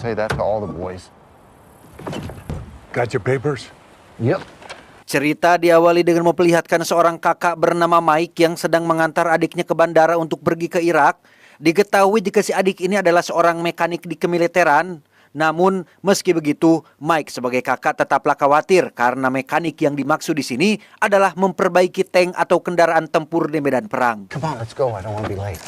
say that to all the boys. Got your papers? Yep. Cerita diawali dengan memperlihatkan seorang kakak bernama Mike yang sedang mengantar adiknya ke bandara untuk pergi ke Irak. Diketahui jika si adik ini adalah seorang mekanik di kemiliteran. Namun, meski begitu, Mike sebagai kakak tetaplah khawatir karena mekanik yang dimaksud di sini adalah memperbaiki tank atau kendaraan tempur di medan perang. Come on, let's go. I don't want to be late.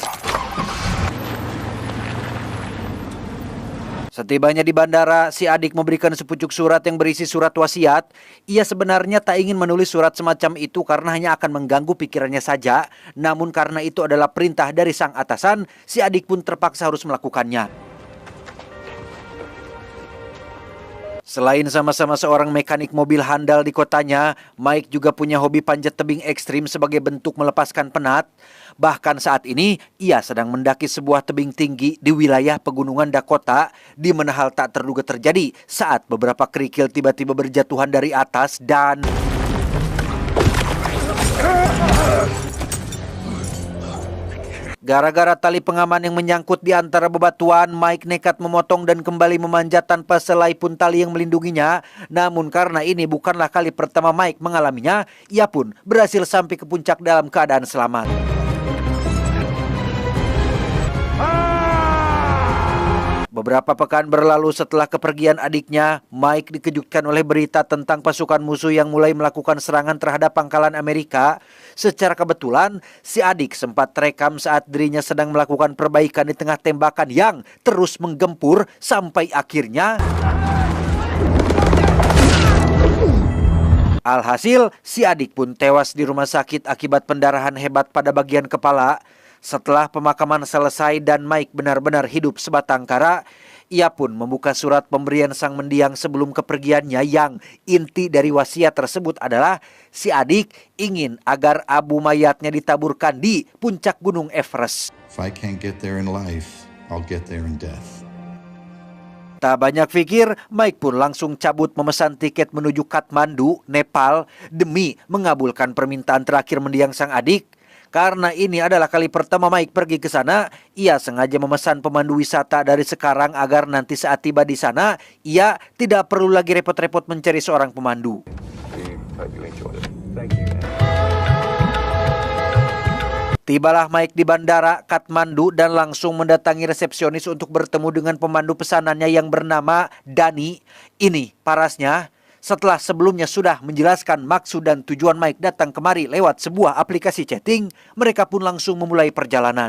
Setibanya di bandara, si adik memberikan sepucuk surat yang berisi surat wasiat. Ia sebenarnya tak ingin menulis surat semacam itu karena hanya akan mengganggu pikirannya saja. Namun karena itu adalah perintah dari sang atasan, si adik pun terpaksa harus melakukannya. Selain sama-sama seorang mekanik mobil handal di kotanya, Mike juga punya hobi panjat tebing ekstrim sebagai bentuk melepaskan penat. Bahkan saat ini, ia sedang mendaki sebuah tebing tinggi di wilayah pegunungan Dakota, di mana hal tak terduga terjadi saat beberapa kerikil tiba-tiba berjatuhan dari atas dan... Gara-gara tali pengaman yang menyangkut di antara bebatuan, Mike nekat memotong dan kembali memanjat tanpa selai pun tali yang melindunginya. Namun karena ini bukanlah kali pertama Mike mengalaminya, ia pun berhasil sampai ke puncak dalam keadaan selamat. Beberapa pekan berlalu setelah kepergian adiknya, Mike dikejutkan oleh berita tentang pasukan musuh yang mulai melakukan serangan terhadap pangkalan Amerika. Secara kebetulan, si adik sempat terekam saat dirinya sedang melakukan perbaikan di tengah tembakan yang terus menggempur sampai akhirnya... Alhasil, si adik pun tewas di rumah sakit akibat pendarahan hebat pada bagian kepala. Setelah pemakaman selesai dan Mike benar-benar hidup sebatang kara, ia pun membuka surat pemberian sang mendiang sebelum kepergiannya yang inti dari wasiat tersebut adalah si adik ingin agar abu mayatnya ditaburkan di puncak gunung Everest. If I can't get there in life, I'll get there in death. Tak banyak pikir, Mike pun langsung cabut memesan tiket menuju Kathmandu, Nepal, demi mengabulkan permintaan terakhir mendiang sang adik. Karena ini adalah kali pertama Mike pergi ke sana, ia sengaja memesan pemandu wisata dari sekarang agar nanti saat tiba di sana, ia tidak perlu lagi repot-repot mencari seorang pemandu. Tibalah Mike di bandara Kathmandu dan langsung mendatangi resepsionis untuk bertemu dengan pemandu pesanannya yang bernama Dani. Ini parasnya, setelah sebelumnya sudah menjelaskan maksud dan tujuan Mike datang kemari lewat sebuah aplikasi chatting, mereka pun langsung memulai perjalanan.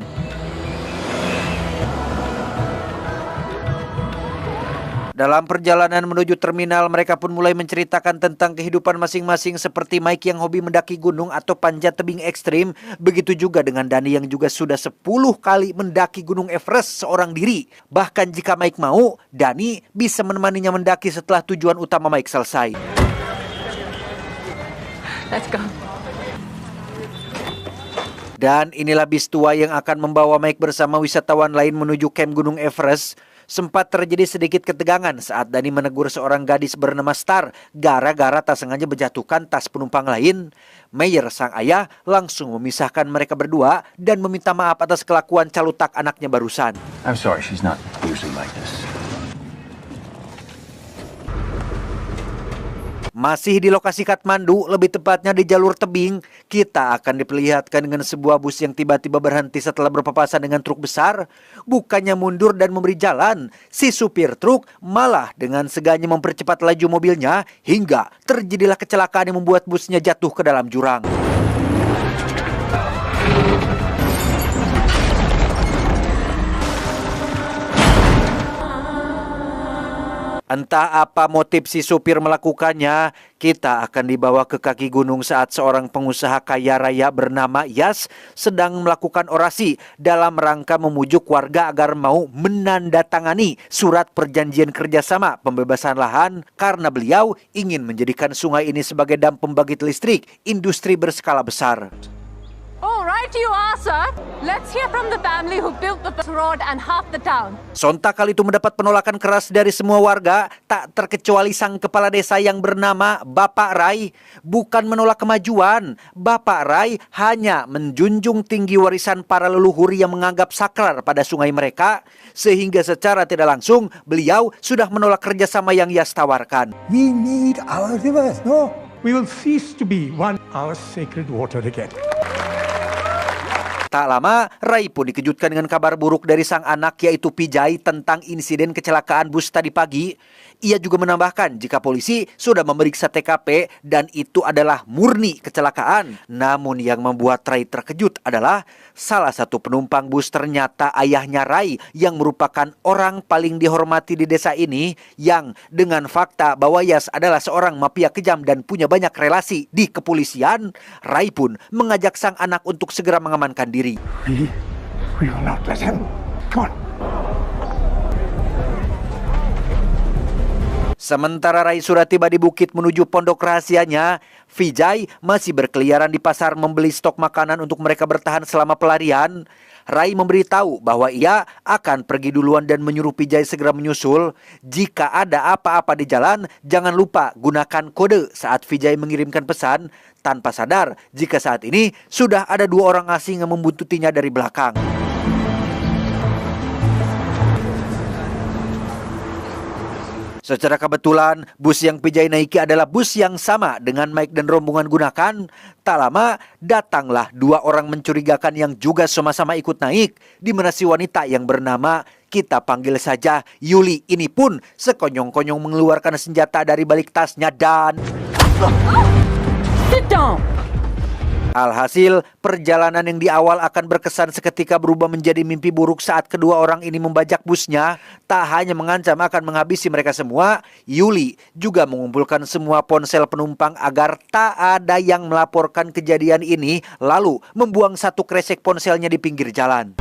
Dalam perjalanan menuju terminal, mereka pun mulai menceritakan tentang kehidupan masing-masing seperti Mike yang hobi mendaki gunung atau panjat tebing ekstrim. Begitu juga dengan Dani yang juga sudah 10 kali mendaki gunung Everest seorang diri. Bahkan jika Mike mau, Dani bisa menemaninya mendaki setelah tujuan utama Mike selesai. Let's go. Dan inilah bis tua yang akan membawa Mike bersama wisatawan lain menuju camp gunung Everest. Sempat terjadi sedikit ketegangan saat Dani menegur seorang gadis bernama Star gara-gara tak sengaja menjatuhkan tas penumpang lain. Meyer, sang ayah, langsung memisahkan mereka berdua dan meminta maaf atas kelakuan calutak anaknya barusan. I'm sorry, she's not usually like this. Masih di lokasi Kathmandu, lebih tepatnya di jalur tebing, kita akan diperlihatkan dengan sebuah bus yang tiba-tiba berhenti setelah berpapasan dengan truk besar. Bukannya mundur dan memberi jalan, si supir truk malah dengan segannya mempercepat laju mobilnya hingga terjadilah kecelakaan yang membuat busnya jatuh ke dalam jurang. Entah apa motif si supir melakukannya, kita akan dibawa ke kaki gunung saat seorang pengusaha kaya raya bernama Yas sedang melakukan orasi dalam rangka memujuk warga agar mau menandatangani surat perjanjian kerjasama pembebasan lahan karena beliau ingin menjadikan sungai ini sebagai dam pembangkit listrik industri berskala besar. All right, Right you are, sir. Let's hear from the family who built the road and half the town. Sontak hal itu mendapat penolakan keras dari semua warga, tak terkecuali sang kepala desa yang bernama Bapak Rai. Bukan menolak kemajuan, Bapak Rai hanya menjunjung tinggi warisan para leluhur yang menganggap sakral pada sungai mereka, sehingga secara tidak langsung beliau sudah menolak kerjasama yang ia tawarkan. We need our rivers, no? We will cease to be our sacred water again. Tak lama, Rai pun dikejutkan dengan kabar buruk dari sang anak yaitu Pijay tentang insiden kecelakaan bus tadi pagi. Ia juga menambahkan jika polisi sudah memeriksa TKP dan itu adalah murni kecelakaan. Namun yang membuat Rai terkejut adalah salah satu penumpang bus ternyata ayahnya Rai yang merupakan orang paling dihormati di desa ini, yang dengan fakta bahwa Yas adalah seorang mafia kejam dan punya banyak relasi di kepolisian, Rai pun mengajak sang anak untuk segera mengamankan diri. We will not let him. Come on. Sementara Rai sudah tiba di bukit menuju pondok rahasianya, Vijay masih berkeliaran di pasar membeli stok makanan untuk mereka bertahan selama pelarian. Rai memberitahu bahwa ia akan pergi duluan dan menyuruh Vijay segera menyusul. Jika ada apa-apa di jalan, jangan lupa gunakan kode saat Vijay mengirimkan pesan, tanpa sadar jika saat ini sudah ada 2 orang asing yang membuntutinya dari belakang. Secara kebetulan, bus yang Vijay naiki adalah bus yang sama dengan Mike dan rombongan gunakan. Tak lama, datanglah 2 orang mencurigakan yang juga sama-sama ikut naik, di mana si wanita yang bernama, kita panggil saja Yuli, ini pun sekonyong-konyong mengeluarkan senjata dari balik tasnya dan... Sit down. Alhasil, perjalanan yang di awal akan berkesan seketika berubah menjadi mimpi buruk saat kedua orang ini membajak busnya. Tak hanya mengancam akan menghabisi mereka semua, Yuli juga mengumpulkan semua ponsel penumpang agar tak ada yang melaporkan kejadian ini, lalu membuang satu kresek ponselnya di pinggir jalan.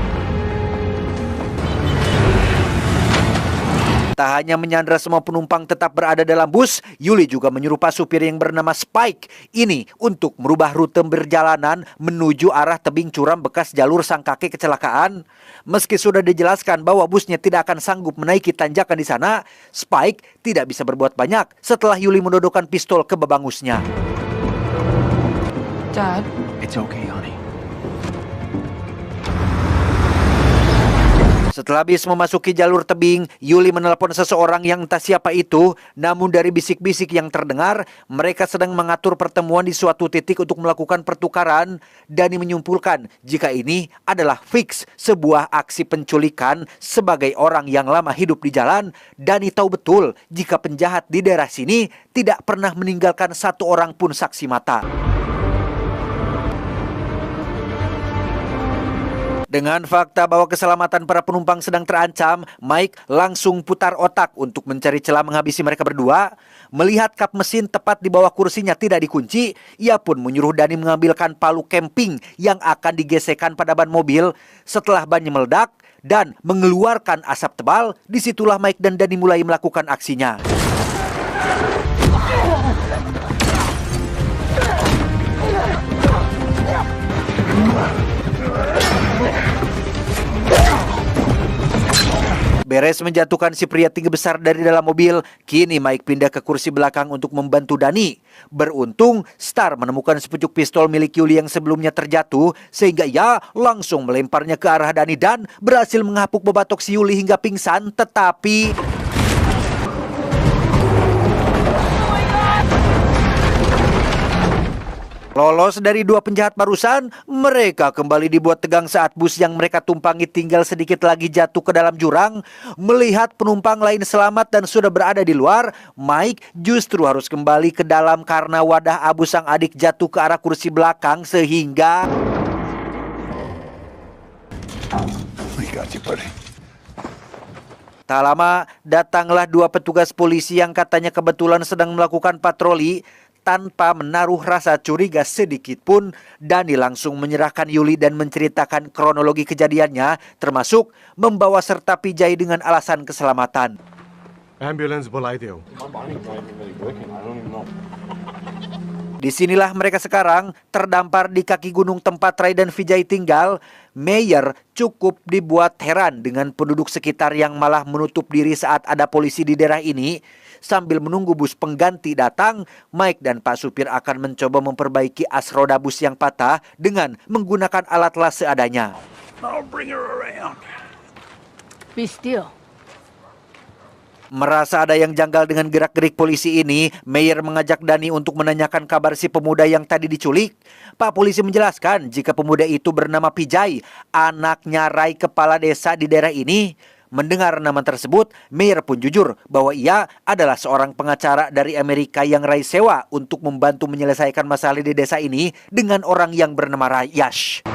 Tak hanya menyandra semua penumpang tetap berada dalam bus, Yuli juga menyuruh supir yang bernama Spike ini untuk merubah rute perjalanan menuju arah tebing curam bekas jalur sang kakek kecelakaan. Meski sudah dijelaskan bahwa busnya tidak akan sanggup menaiki tanjakan di sana, Spike tidak bisa berbuat banyak setelah Yuli menodongkan pistol ke babangusnya. Dad. It's okay, honey. Setelah bis memasuki jalur tebing, Yuli menelpon seseorang yang entah siapa itu. Namun dari bisik-bisik yang terdengar, mereka sedang mengatur pertemuan di suatu titik untuk melakukan pertukaran. Dani menyimpulkan jika ini adalah fix sebuah aksi penculikan. Sebagai orang yang lama hidup di jalan, Dani tahu betul jika penjahat di daerah sini tidak pernah meninggalkan satu orang pun saksi mata. Dengan fakta bahwa keselamatan para penumpang sedang terancam, Mike langsung putar otak untuk mencari celah menghabisi mereka berdua. Melihat kap mesin tepat di bawah kursinya tidak dikunci, ia pun menyuruh Dani mengambilkan palu camping yang akan digesekkan pada ban mobil. Setelah bannya meledak dan mengeluarkan asap tebal, disitulah Mike dan Dani mulai melakukan aksinya. Beres menjatuhkan si pria tinggi besar dari dalam mobil, kini Mike pindah ke kursi belakang untuk membantu Dani. Beruntung, Star menemukan sepucuk pistol milik Yuli yang sebelumnya terjatuh, sehingga ia langsung melemparnya ke arah Dani dan berhasil menghapuk bebatok si Yuli hingga pingsan, tetapi... Lolos dari 2 penjahat barusan, mereka kembali dibuat tegang saat bus yang mereka tumpangi tinggal sedikit lagi jatuh ke dalam jurang. Melihat penumpang lain selamat dan sudah berada di luar, Mike justru harus kembali ke dalam karena wadah abu sang adik jatuh ke arah kursi belakang sehingga... We got you, buddy. Tak lama, datanglah 2 petugas polisi yang katanya kebetulan sedang melakukan patroli. Tanpa menaruh rasa curiga sedikit pun, Dani langsung menyerahkan Yuli dan menceritakan kronologi kejadiannya, termasuk membawa serta Vijay dengan alasan keselamatan. Ambulance, bolai deo. Disinilah mereka sekarang terdampar di kaki gunung tempat Ray dan Vijay tinggal. Mayer cukup dibuat heran dengan penduduk sekitar yang malah menutup diri saat ada polisi di daerah ini. Sambil menunggu bus pengganti datang, Mike dan Pak Supir akan mencoba memperbaiki as roda bus yang patah dengan menggunakan alat las seadanya. I'll bring her around. Be still. Merasa ada yang janggal dengan gerak-gerik polisi ini, Mayer mengajak Dani untuk menanyakan kabar si pemuda yang tadi diculik. Pak polisi menjelaskan jika pemuda itu bernama Vijay, anaknya Ray kepala desa di daerah ini. Mendengar nama tersebut, Mayer pun jujur bahwa ia adalah seorang pengacara dari Amerika yang Ray sewa untuk membantu menyelesaikan masalah di desa ini dengan orang yang bernama Yash.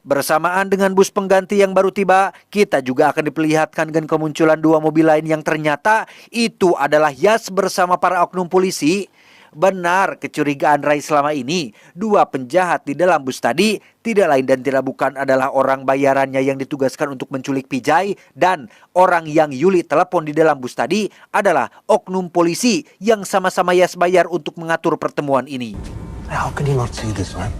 Bersamaan dengan bus pengganti yang baru tiba, kita juga akan diperlihatkan dengan kemunculan dua mobil lain yang ternyata itu adalah Yash bersama para oknum polisi. Benar kecurigaan Ray selama ini, dua penjahat di dalam bus tadi tidak lain dan tidak bukan adalah orang bayarannya yang ditugaskan untuk menculik Vijay, dan orang yang Yuli telepon di dalam bus tadi adalah oknum polisi yang sama-sama Yash bayar untuk mengatur pertemuan ini. How can you not see this, man?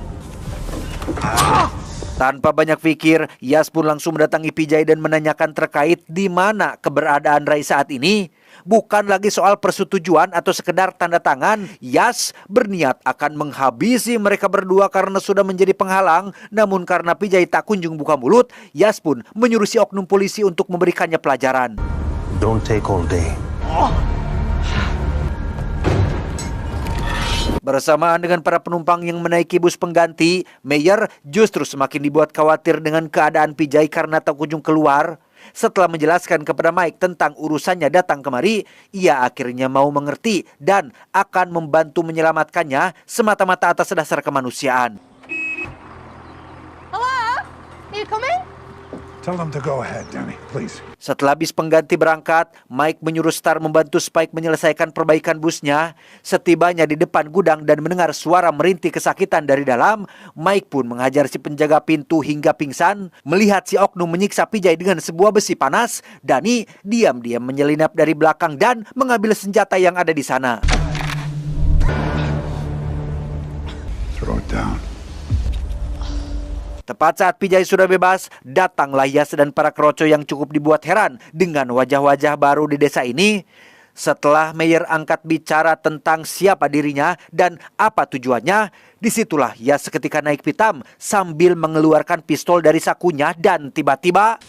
Tanpa banyak pikir, Yash pun langsung mendatangi Vijay dan menanyakan terkait di mana keberadaan Ray saat ini. Bukan lagi soal persetujuan atau sekedar tanda tangan, Yash berniat akan menghabisi mereka berdua karena sudah menjadi penghalang. Namun karena Vijay tak kunjung buka mulut, Yash pun menyuruh si oknum polisi untuk memberikannya pelajaran. Don't take all day. Bersamaan dengan para penumpang yang menaiki bus pengganti, Mayer justru semakin dibuat khawatir dengan keadaan Vijay karena tak kunjung keluar. Setelah menjelaskan kepada Mike tentang urusannya datang kemari, ia akhirnya mau mengerti dan akan membantu menyelamatkannya semata-mata atas dasar kemanusiaan. Hello? You coming? Tell them to go ahead, Danny, please. Setelah bis pengganti berangkat, Mike menyuruh Star membantu Spike menyelesaikan perbaikan busnya. Setibanya di depan gudang dan mendengar suara merintih kesakitan dari dalam, Mike pun menghajar si penjaga pintu hingga pingsan. Melihat si oknum menyiksa Vijay dengan sebuah besi panas, Dani diam-diam menyelinap dari belakang dan mengambil senjata yang ada di sana. Throw it down. Tepat saat Vijay sudah bebas, datanglah Yash dan para keroco yang cukup dibuat heran dengan wajah-wajah baru di desa ini. Setelah Mayer angkat bicara tentang siapa dirinya dan apa tujuannya, disitulah Yash seketika naik pitam sambil mengeluarkan pistol dari sakunya dan tiba-tiba...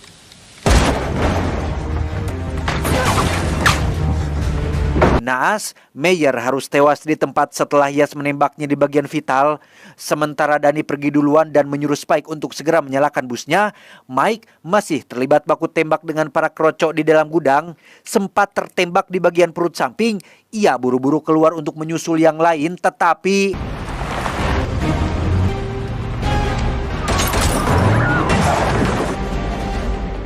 Naas, Mayer harus tewas di tempat setelah Yash menembaknya di bagian vital. Sementara Dani pergi duluan dan menyuruh Spike untuk segera menyalakan busnya, Mike masih terlibat baku tembak dengan para kerocok di dalam gudang. Sempat tertembak di bagian perut samping, ia buru-buru keluar untuk menyusul yang lain, tetapi...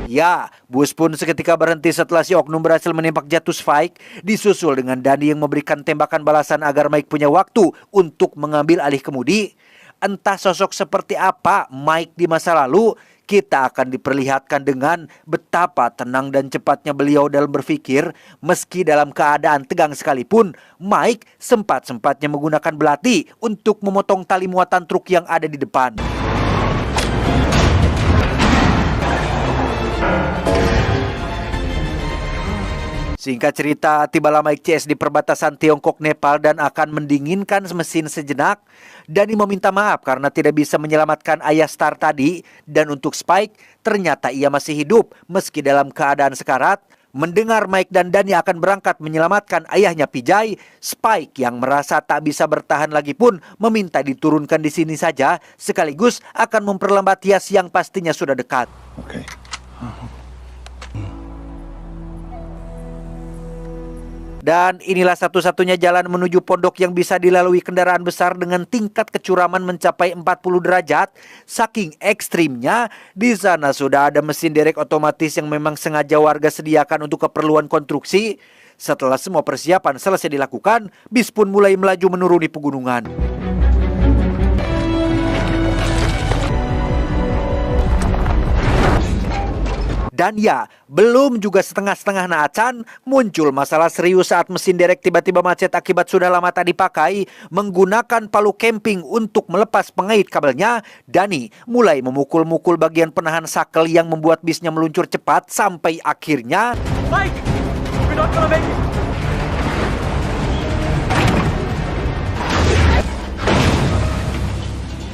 Ya, bus pun seketika berhenti setelah si oknum berhasil menembak jatuh Spike, disusul dengan Dani yang memberikan tembakan balasan agar Mike punya waktu untuk mengambil alih kemudi. Entah sosok seperti apa Mike di masa lalu, kita akan diperlihatkan dengan betapa tenang dan cepatnya beliau dalam berpikir. Meski dalam keadaan tegang sekalipun, Mike sempat-sempatnya menggunakan belati untuk memotong tali muatan truk yang ada di depan. Singkat cerita, tibalah Mike CS di perbatasan Tiongkok-Nepal dan akan mendinginkan mesin sejenak. Dani meminta maaf karena tidak bisa menyelamatkan ayah Star tadi. Dan untuk Spike, ternyata ia masih hidup meski dalam keadaan sekarat. Mendengar Mike dan Dani akan berangkat menyelamatkan ayahnya Vijay, Spike yang merasa tak bisa bertahan lagi pun meminta diturunkan di sini saja, sekaligus akan memperlambat Yash yang pastinya sudah dekat. Okay. Dan inilah satu-satunya jalan menuju pondok yang bisa dilalui kendaraan besar dengan tingkat kecuraman mencapai 40 derajat. Saking ekstrimnya, di sana sudah ada mesin derek otomatis yang memang sengaja warga sediakan untuk keperluan konstruksi. Setelah semua persiapan selesai dilakukan, bis pun mulai melaju menuruni pegunungan. Dan ya, belum juga setengah-setengah naacan, muncul masalah serius saat mesin derek tiba-tiba macet akibat sudah lama tak dipakai. Menggunakan palu camping untuk melepas pengait kabelnya, Dani mulai memukul-mukul bagian penahan sakel yang membuat bisnya meluncur cepat sampai akhirnya... Mike! We're not gonna make it!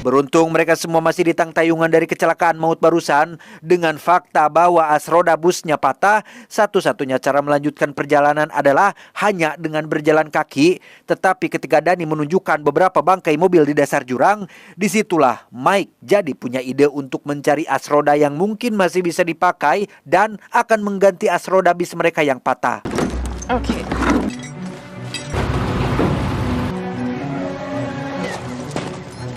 Beruntung mereka semua masih di tayungan dari kecelakaan maut barusan. Dengan fakta bahwa as roda busnya patah, satu-satunya cara melanjutkan perjalanan adalah hanya dengan berjalan kaki. Tetapi ketika Dani menunjukkan beberapa bangkai mobil di dasar jurang, disitulah Mike jadi punya ide untuk mencari as roda yang mungkin masih bisa dipakai dan akan mengganti as roda bis mereka yang patah. Okay.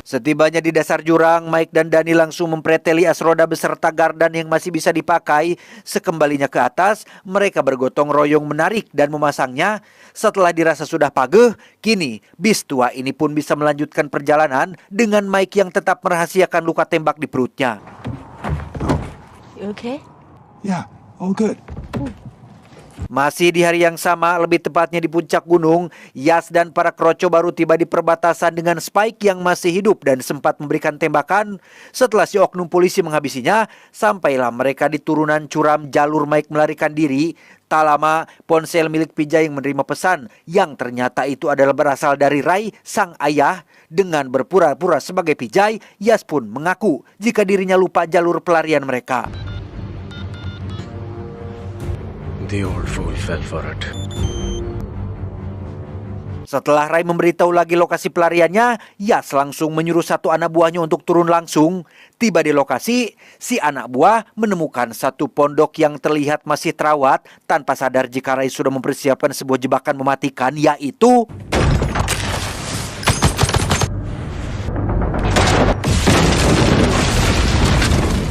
Setibanya di dasar jurang, Mike dan Dani langsung mempreteli as roda beserta gardan yang masih bisa dipakai. Sekembalinya ke atas, mereka bergotong royong menarik dan memasangnya. Setelah dirasa sudah pageh, kini bis tua ini pun bisa melanjutkan perjalanan dengan Mike yang tetap merahasiakan luka tembak di perutnya. You okay? Yeah, all good. Masih di hari yang sama, lebih tepatnya di puncak gunung, Yas dan para kroco baru tiba di perbatasan dengan Spike yang masih hidup dan sempat memberikan tembakan. Setelah si oknum polisi menghabisinya, sampailah mereka di turunan curam jalur Mike melarikan diri. Tak lama, ponsel milik Pijay yang menerima pesan yang ternyata itu adalah berasal dari Rai, sang ayah. Dengan berpura-pura sebagai Pijay, Yas pun mengaku jika dirinya lupa jalur pelarian mereka. The old fool fell for it. Setelah Rai memberitahu lagi lokasi pelariannya, Yas langsung menyuruh satu anak buahnya untuk turun langsung. Tiba di lokasi, si anak buah menemukan satu pondok yang terlihat masih terawat. Tanpa sadar jika Rai sudah mempersiapkan sebuah jebakan mematikan, yaitu...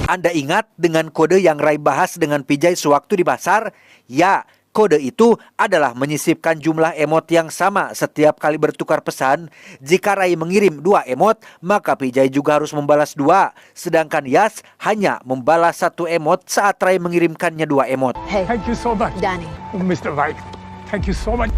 Anda ingat dengan kode yang Rai bahas dengan Pijay sewaktu di pasar? Ya, kode itu adalah menyisipkan jumlah emot yang sama setiap kali bertukar pesan. Jika Rai mengirim 2 emot, maka Pijay juga harus membalas 2. Sedangkan Yas hanya membalas 1 emot saat Rai mengirimkannya 2 emot. Hey, Thank you so much, Danny. Mr. Mike. Thank you so much.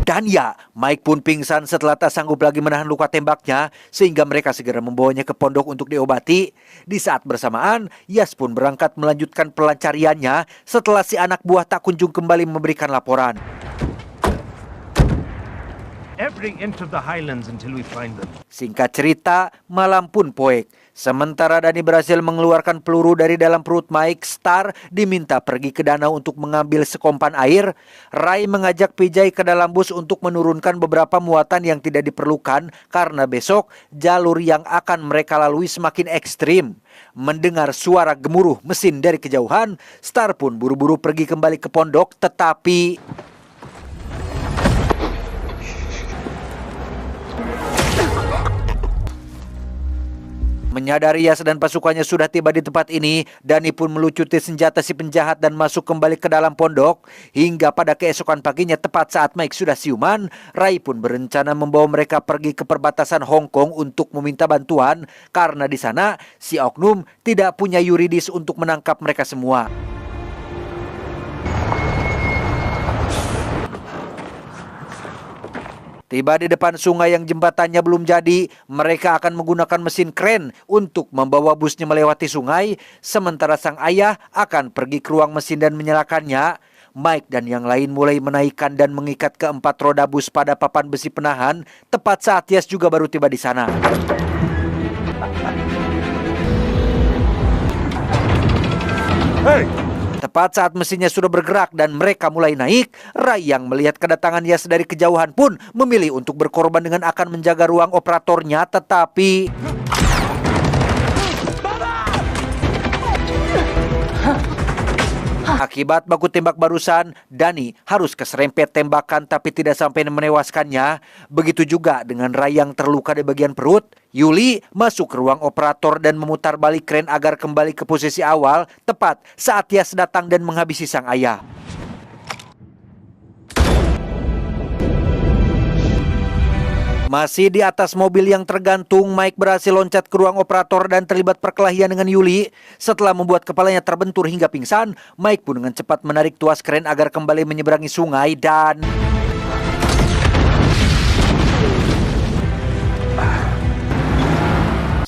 Dan ya, Mike pun pingsan setelah tak sanggup lagi menahan luka tembaknya, sehingga mereka segera membawanya ke pondok untuk diobati. Di saat bersamaan, Yas pun berangkat melanjutkan pencariannya setelah si anak buah tak kunjung kembali memberikan laporan. Everything into the highlands until we find them. Singkat cerita, malam pun poek. Sementara Dani berhasil mengeluarkan peluru dari dalam perut Mike, Star diminta pergi ke danau untuk mengambil sekompan air. Rai mengajak Pijay ke dalam bus untuk menurunkan beberapa muatan yang tidak diperlukan karena besok jalur yang akan mereka lalui semakin ekstrim. Mendengar suara gemuruh mesin dari kejauhan, Star pun buru-buru pergi kembali ke pondok, tetapi... Menyadari Yas dan pasukannya sudah tiba di tempat ini, Dani pun melucuti senjata si penjahat dan masuk kembali ke dalam pondok. Hingga pada keesokan paginya, tepat saat Mike sudah siuman, Rai pun berencana membawa mereka pergi ke perbatasan Hong Kong untuk meminta bantuan. Karena di sana, si oknum tidak punya yuridis untuk menangkap mereka semua. Tiba di depan sungai yang jembatannya belum jadi, mereka akan menggunakan mesin kren untuk membawa busnya melewati sungai, sementara sang ayah akan pergi ke ruang mesin dan menyalakannya. Mike dan yang lain mulai menaikkan dan mengikat keempat roda bus pada papan besi penahan, tepat saat Yas juga baru tiba di sana. Hey! Tepat saat mesinnya sudah bergerak dan mereka mulai naik, Rai yang melihat kedatangan Yas dari kejauhan pun memilih untuk berkorban dengan akan menjaga ruang operatornya, tetapi... Akibat baku tembak barusan, Dani harus keserempet tembakan tapi tidak sampai menewaskannya. Begitu juga dengan Rai yang terluka di bagian perut. Yuli masuk ke ruang operator dan memutar balik kren agar kembali ke posisi awal, tepat saat Yas datang dan menghabisi sang ayah. Masih di atas mobil yang tergantung, Mike berhasil loncat ke ruang operator dan terlibat perkelahian dengan Yuli. Setelah membuat kepalanya terbentur hingga pingsan, Mike pun dengan cepat menarik tuas kren agar kembali menyeberangi sungai dan...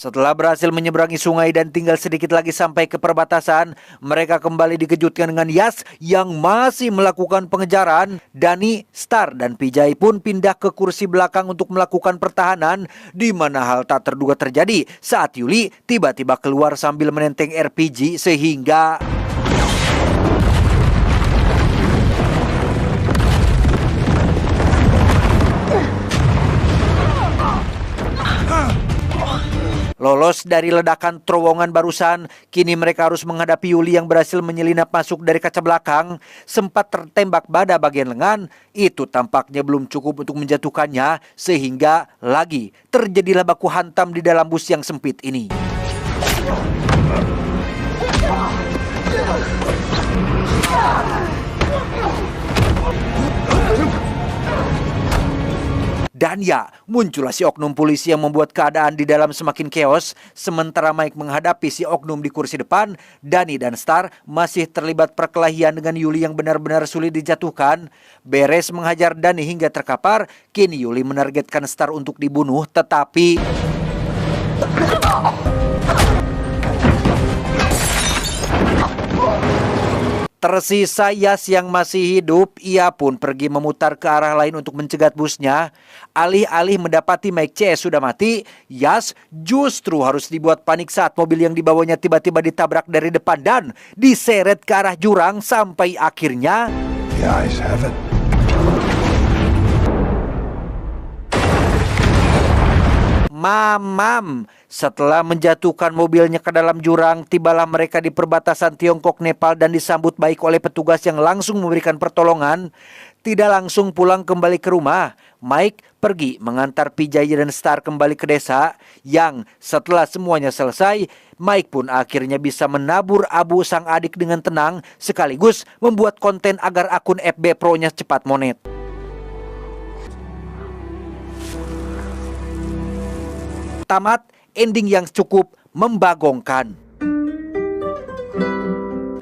Setelah berhasil menyeberangi sungai dan tinggal sedikit lagi sampai ke perbatasan, mereka kembali dikejutkan dengan Yas yang masih melakukan pengejaran. Danny, Star, dan Vijay pun pindah ke kursi belakang untuk melakukan pertahanan, di mana hal tak terduga terjadi saat Yuli tiba-tiba keluar sambil menenteng RPG sehingga... Lolos dari ledakan terowongan barusan, kini mereka harus menghadapi Yuli yang berhasil menyelinap masuk dari kaca belakang. Sempat tertembak pada bagian lengan, itu tampaknya belum cukup untuk menjatuhkannya, sehingga lagi terjadilah baku hantam di dalam bus yang sempit ini. Dan ya, muncullah si oknum polisi yang membuat keadaan di dalam semakin chaos. Sementara Mike menghadapi si oknum di kursi depan, Danny dan Star masih terlibat perkelahian dengan Yuli yang benar-benar sulit dijatuhkan. Beres menghajar Danny hingga terkapar, kini Yuli menargetkan Star untuk dibunuh, tetapi... Tersisa Yas yang masih hidup, ia pun pergi memutar ke arah lain untuk mencegat busnya. Alih-alih mendapati Mike CS sudah mati, Yas justru harus dibuat panik saat mobil yang dibawanya tiba-tiba ditabrak dari depan dan diseret ke arah jurang sampai akhirnya... The eyes have it. Mamam, setelah menjatuhkan mobilnya ke dalam jurang, tibalah mereka di perbatasan Tiongkok-Nepal dan disambut baik oleh petugas yang langsung memberikan pertolongan. Tidak langsung pulang kembali ke rumah, Mike pergi mengantar Vijay dan Star kembali ke desa, yang setelah semuanya selesai, Mike pun akhirnya bisa menabur abu sang adik dengan tenang, sekaligus membuat konten agar akun FB Pro-nya cepat monet. Tamat, ending yang cukup membagongkan.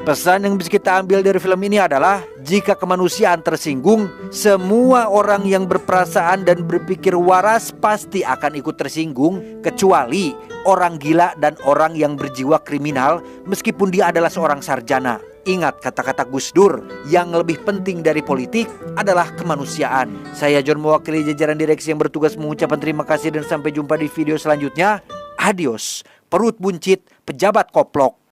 Pesan yang bisa kita ambil dari film ini adalah, jika kemanusiaan tersinggung, semua orang yang berperasaan dan berpikir waras pasti akan ikut tersinggung, kecuali orang gila dan orang yang berjiwa kriminal, meskipun dia adalah seorang sarjana. Ingat kata-kata Gus Dur, yang lebih penting dari politik adalah kemanusiaan. Saya John mewakili jajaran direksi yang bertugas mengucapkan terima kasih dan sampai jumpa di video selanjutnya. Adios, perut buncit, pejabat koplok.